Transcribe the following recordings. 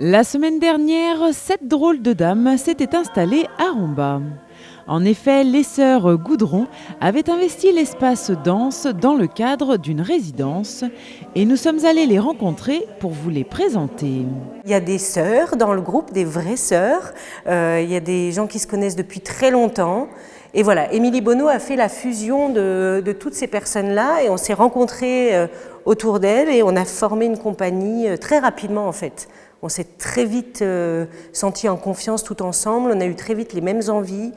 La semaine dernière, 7 drôles de dames s'étaient installées à Romba. En effet, les sœurs Goudron avaient investi l'espace danse dans le cadre d'une résidence et nous sommes allés les rencontrer pour vous les présenter. Il y a des sœurs dans le groupe, des vraies sœurs. Il y a des gens qui se connaissent depuis très longtemps. Et voilà, Émilie Bonneau a fait la fusion de toutes ces personnes-là et on s'est rencontrés autour d'elle et on a formé une compagnie très rapidement en fait. On s'est très vite sentis en confiance tout ensemble, on a eu très vite les mêmes envies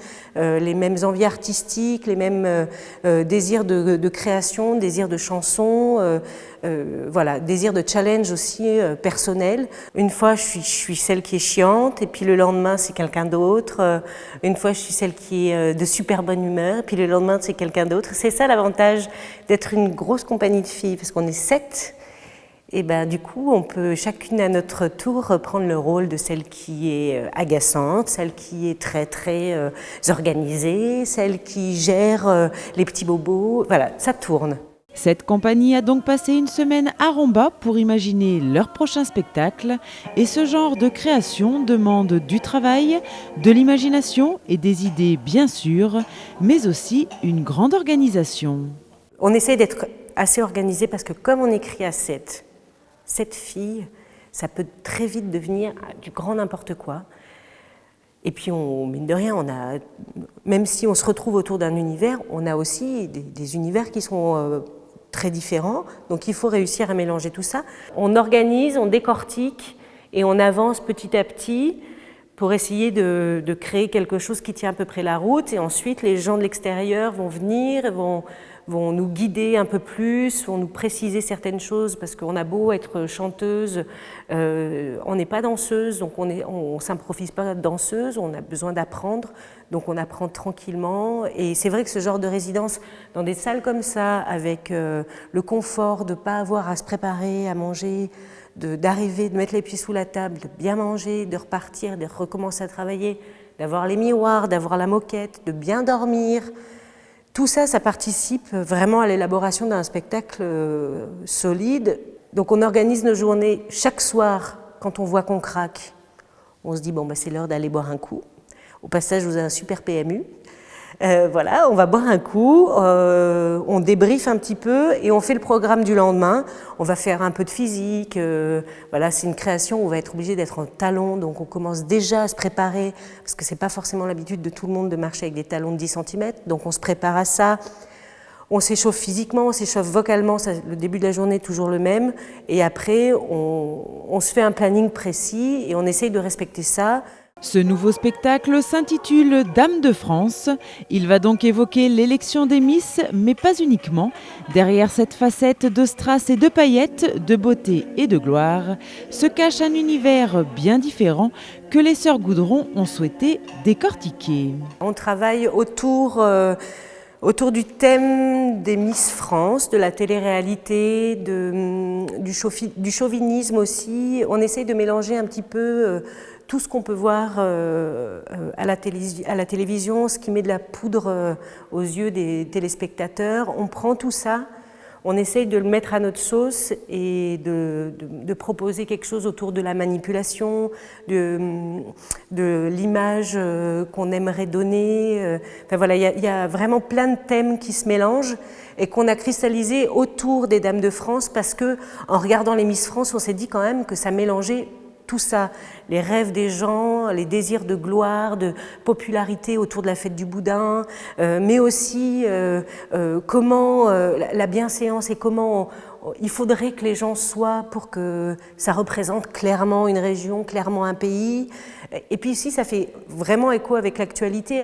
artistiques, les mêmes désirs de création, désirs de chansons, voilà, désirs de challenge aussi personnel. Une fois je suis celle qui est chiante et puis le lendemain c'est quelqu'un d'autre. Une fois je suis celle qui est de super bonne humeur et puis le lendemain c'est quelqu'un d'autre. C'est ça l'avantage d'être une grosse compagnie de filles parce qu'on est 7. Et ben, du coup, on peut chacune à notre tour prendre le rôle de celle qui est agaçante, celle qui est très organisée, celle qui gère les petits bobos. Voilà, ça tourne. Cette compagnie a donc passé une semaine à Romba pour imaginer leur prochain spectacle. Et ce genre de création demande du travail, de l'imagination et des idées bien sûr, mais aussi une grande organisation. On essaie d'être assez organisé parce que comme on écrit à 7 filles, ça peut très vite devenir du grand n'importe quoi. Et puis, mine de rien, même si on se retrouve autour d'un univers, on a aussi des univers qui sont très différents. Donc, il faut réussir à mélanger tout ça. On organise, on décortique et on avance petit à petit pour essayer de créer quelque chose qui tient à peu près la route. Et ensuite, les gens de l'extérieur vont venir, vont nous guider un peu plus, vont nous préciser certaines choses, parce qu'on a beau être chanteuse, on n'est pas danseuse, donc on ne s'improvise pas danseuse, on a besoin d'apprendre, donc on apprend tranquillement. Et c'est vrai que ce genre de résidence, dans des salles comme ça, avec le confort de ne pas avoir à se préparer, à manger, d'arriver, de mettre les pieds sous la table, de bien manger, de repartir, de recommencer à travailler, d'avoir les miroirs, d'avoir la moquette, de bien dormir. Tout ça, ça participe vraiment à l'élaboration d'un spectacle solide. Donc on organise nos journées chaque soir, quand on voit qu'on craque. On se dit, bon, c'est l'heure d'aller boire un coup. Au passage, vous avez un super PMU. Voilà, on va boire un coup, on débriefe un petit peu et on fait le programme du lendemain. On va faire un peu de physique. Voilà, c'est une création où on va être obligé d'être en talons, donc on commence déjà à se préparer, parce que c'est pas forcément l'habitude de tout le monde de marcher avec des talons de 10 cm, donc on se prépare à ça. On s'échauffe physiquement, on s'échauffe vocalement, le début de la journée est toujours le même, et après on se fait un planning précis et on essaye de respecter ça. Ce nouveau spectacle s'intitule Dames de France. Il va donc évoquer l'élection des Miss, mais pas uniquement. Derrière cette facette de strass et de paillettes, de beauté et de gloire, se cache un univers bien différent que les sœurs Goudron ont souhaité décortiquer. On travaille autour du thème des Miss France, de la télé-réalité, du chauvinisme aussi. On essaye de mélanger un petit peu tout ce qu'on peut voir à la télévision, ce qui met de la poudre aux yeux des téléspectateurs. On prend tout ça, on essaye de le mettre à notre sauce et de proposer quelque chose autour de la manipulation, de l'image qu'on aimerait donner. Enfin voilà, il y a vraiment plein de thèmes qui se mélangent et qu'on a cristallisé autour des Dames de France parce que, en regardant les Miss France, on s'est dit quand même que ça mélangeait tout ça, les rêves des gens, les désirs de gloire, de popularité autour de la fête du boudin, mais aussi comment la bienséance et comment il faudrait que les gens soient pour que ça représente clairement une région, clairement un pays. Et puis ici, ça fait vraiment écho avec l'actualité.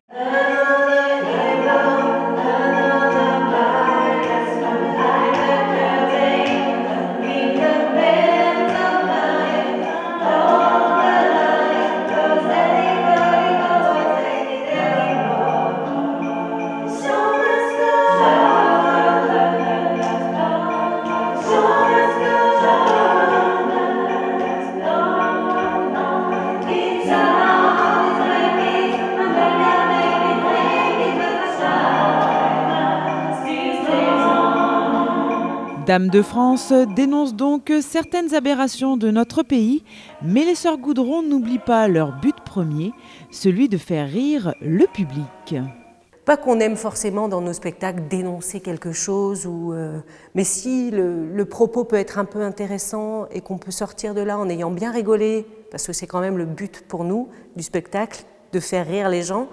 Dames de France dénoncent donc certaines aberrations de notre pays, mais les Sœurs Goudron n'oublient pas leur but premier, celui de faire rire le public. Pas qu'on aime forcément dans nos spectacles dénoncer quelque chose, mais si le propos peut être un peu intéressant et qu'on peut sortir de là en ayant bien rigolé, parce que c'est quand même le but pour nous du spectacle, de faire rire les gens,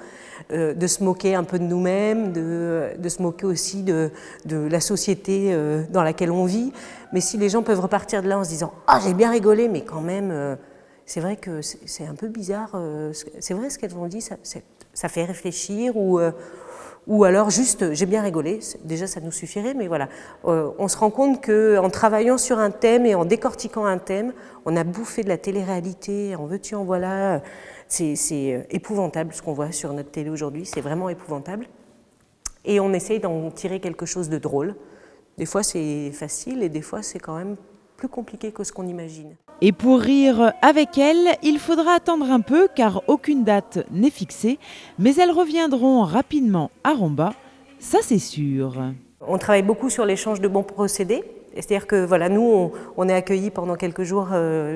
de se moquer un peu de nous-mêmes, de se moquer aussi de la société dans laquelle on vit. Mais si les gens peuvent repartir de là en se disant « Ah, j'ai bien rigolé, mais quand même, c'est vrai que c'est un peu bizarre, c'est vrai ce qu'elles ont dit, ça fait réfléchir » ou alors juste j'ai bien rigolé, déjà ça nous suffirait, mais voilà. On se rend compte qu'en travaillant sur un thème et en décortiquant un thème, on a bouffé de la télé-réalité, en veux-tu, en voilà. C'est épouvantable ce qu'on voit sur notre télé aujourd'hui, c'est vraiment épouvantable. Et on essaye d'en tirer quelque chose de drôle. Des fois c'est facile et des fois c'est quand même plus compliqué que ce qu'on imagine. Et pour rire avec elles, il faudra attendre un peu car aucune date n'est fixée, mais elles reviendront rapidement à Romba, ça c'est sûr. On travaille beaucoup sur l'échange de bons procédés. C'est-à-dire que voilà, nous, on est accueillis pendant quelques jours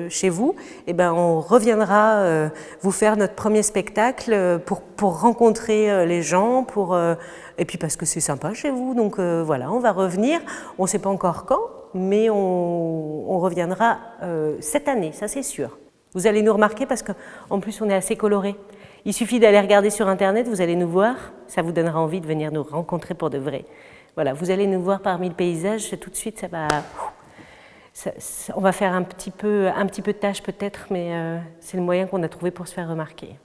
chez vous. Et ben, on reviendra vous faire notre premier spectacle pour rencontrer les gens, et puis parce que c'est sympa chez vous. Donc voilà, on va revenir. On ne sait pas encore quand, mais on reviendra cette année, ça c'est sûr. Vous allez nous remarquer parce qu'en plus, on est assez colorés. Il suffit d'aller regarder sur Internet, vous allez nous voir. Ça vous donnera envie de venir nous rencontrer pour de vrai. Voilà, vous allez nous voir parmi le paysage, tout de suite on va faire un petit peu de tâche peut-être, mais c'est le moyen qu'on a trouvé pour se faire remarquer.